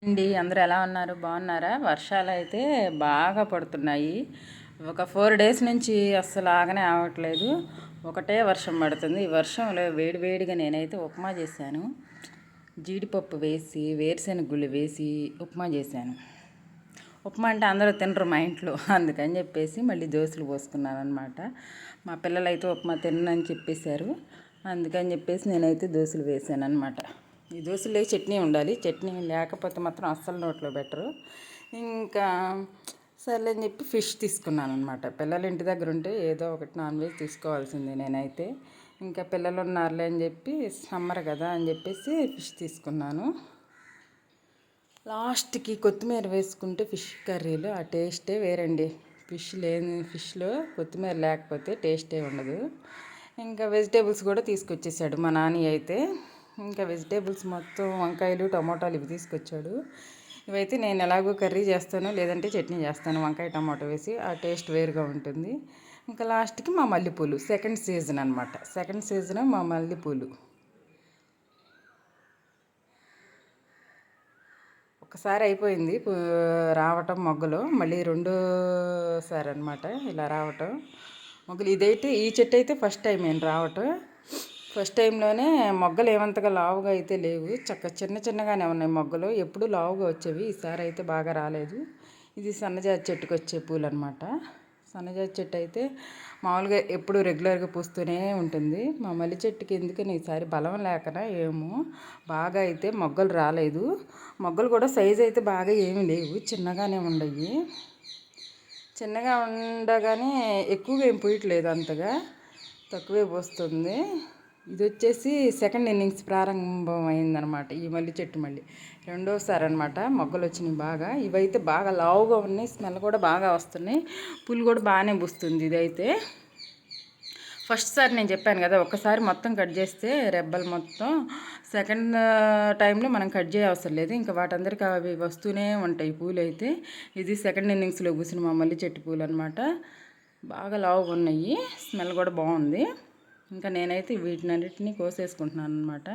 అండి అందరూ ఎలా ఉన్నారు? బాగున్నారా? వర్షాలు అయితే బాగా పడుతున్నాయి. ఒక 4 డేస్ నుంచి అస్సలు ఆగనే ఆగట్లేదు. ఒకటే వర్షం పడుతుంది. ఈ వర్షంలో వేడివేడిగా నేనైతే ఉప్మా చేశాను. జీడిపప్పు వేసి వేరుశెనగ గుళ్ళు వేసి ఉప్మా చేశాను. ఉప్మా అంటే అందరూ తినరు మా ఇంట్లో, అందుకని చెప్పేసి మళ్ళీ దోశలు పోసుకున్నాను అనమాట. మా పిల్లలైతే ఉప్మా తినని చెప్పేశారు, అందుకని చెప్పేసి నేనైతే దోశలు వేసాను అనమాట. ఈ దోశలో చట్నీ ఉండాలి, చట్నీ లేకపోతే మాత్రం అస్సలు నోట్లో పెట్టరు. ఇంకా సర్లే అని చెప్పి ఫిష్ తీసుకున్నాను అనమాట. పిల్లలు ఇంటి దగ్గర ఉంటే ఏదో ఒకటి నాన్ వెజ్ తీసుకోవాల్సిందే నేనైతే. ఇంకా పిల్లలు ఉన్నారులే అని చెప్పి సమ్మర్ కదా అని చెప్పేసి ఫిష్ తీసుకున్నాను. లాస్ట్కి కొత్తిమీర వేసుకుంటే ఫిష్ కర్రీలో ఆ టేస్టే వేరండి. ఫిష్లో కొత్తిమీర లేకపోతే టేస్టే ఉండదు. ఇంకా వెజిటేబుల్స్ కూడా తీసుకొచ్చేసాడు మా నాని అయితే. ఇంకా వెజిటేబుల్స్ మొత్తం వంకాయలు టమోటాలు ఇవి తీసుకొచ్చాడు. ఇవైతే నేను ఎలాగో కర్రీ చేస్తాను, లేదంటే చట్నీ చేస్తాను వంకాయ టమాటో వేసి, ఆ టేస్ట్ వేరుగా ఉంటుంది. ఇంకా లాస్ట్కి మా మల్లెపూలు సెకండ్ సీజన్ అనమాట. సెకండ్ సీజన్ మా మల్లెపూలు. ఒకసారి అయిపోయింది రావటం మొగ్గలు, మళ్ళీ రెండోసారి అనమాట ఇలా రావటం మొగ్గలు. ఈ చెట్టు అయితే ఫస్ట్ టైం నేను రావటం. ఫస్ట్ టైంలోనే మొగ్గలు ఏమంతగా లావుగా అయితే లేవు, చిన్న చిన్నగానే ఉన్నాయి మొగ్గలు. ఎప్పుడు లావుగా వచ్చేవి, ఈసారి అయితే బాగా రాలేదు. ఇది సన్నజాజి చెట్టుకు వచ్చే పూలు అనమాట. సన్నజాజి చెట్టు అయితే మామూలుగా ఎప్పుడు రెగ్యులర్గా పూస్తూనే ఉంటుంది. మా మల్లి చెట్టుకి ఎందుకని ఈసారి బలం లేకనా ఏమో బాగా అయితే మొగ్గలు రాలేదు. మొగ్గలు కూడా సైజు అయితే బాగా ఏమీ లేవు, చిన్నగానే ఉండయి. చిన్నగా ఉండగానే ఎక్కువగా ఏం పూయట్లేదు, అంతగా తక్కువే పోస్తుంది. ఇది వచ్చేసి సెకండ్ ఇన్నింగ్స్ ప్రారంభం అయిందనమాట. ఈ మల్లి చెట్టు మళ్ళీ రెండోసారి అనమాట మొగ్గలు వచ్చినాయి బాగా. ఇవైతే బాగా లావుగా ఉన్నాయి, స్మెల్ కూడా బాగా వస్తున్నాయి, పులు కూడా బాగానే పూస్తుంది. ఇదైతే ఫస్ట్ సారి నేను చెప్పాను కదా, ఒక్కసారి మొత్తం కట్ చేస్తే రెబ్బలు మొత్తం, సెకండ్ టైంలో మనం కట్ చేయ అవసరం లేదు. ఇంకా వాటందరికీ అవి వస్తూనే ఉంటాయి పూలు అయితే. ఇది సెకండ్ ఇన్నింగ్స్లో పూసిన మా మల్లి చెట్టు పూలు అనమాట. బాగా లావుగా ఉన్నాయి, స్మెల్ కూడా బాగుంది. ఇంకా నేనైతే వీటినన్నిటిని కోసేసుకుంటున్నాను అనమాట.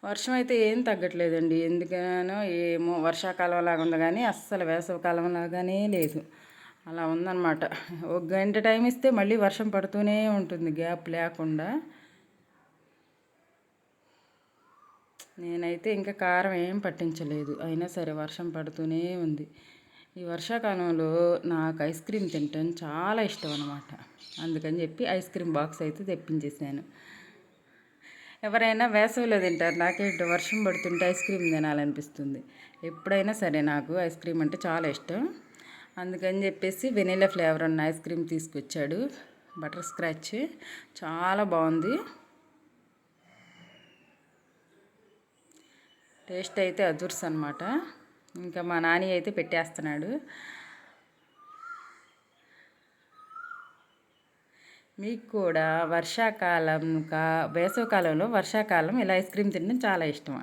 వర్షం అయితే ఏం తగ్గట్లేదండి, ఎందుకనో ఏమో వర్షాకాలం లాగా ఉంది కానీ అస్సలు వేసవికాలం లాగానే లేదు. అలా ఉందన్నమాట. ఒక గంట టైం ఇస్తే మళ్ళీ వర్షం పడుతూనే ఉంటుంది గ్యాప్ లేకుండా. నేనైతే ఇంకా కారం ఏం పట్టించలేదు, అయినా సరే వర్షం పడుతూనే ఉంది. ఈ వర్షాకాలంలో నాకు ఐస్ క్రీమ్ తింటాను చాలా ఇష్టం అనమాట. అందుకని చెప్పి ఐస్ క్రీమ్ బాక్స్ అయితే తెప్పించేసాను. ఎవరైనా వేసవిలో తింటారు, నాకేంటో వర్షం పడుతుంటే ఐస్ క్రీమ్ తినాలనిపిస్తుంది. ఎప్పుడైనా సరే నాకు ఐస్ క్రీమ్ అంటే చాలా ఇష్టం. అందుకని చెప్పేసి వెనీలా ఫ్లేవర్ ఉన్న ఐస్ క్రీమ్ తీసుకొచ్చాడు, బటర్ స్క్రాచ్, చాలా బాగుంది. టేస్ట్ అయితే అదుర్స్ అనమాట. ఇంకా మా నాని అయితే పెట్టేస్తున్నాడు. మీకు కూడా వేసవికాలంలో వర్షాకాలం ఇలా ఐస్ క్రీమ్ తినడం చాలా ఇష్టం.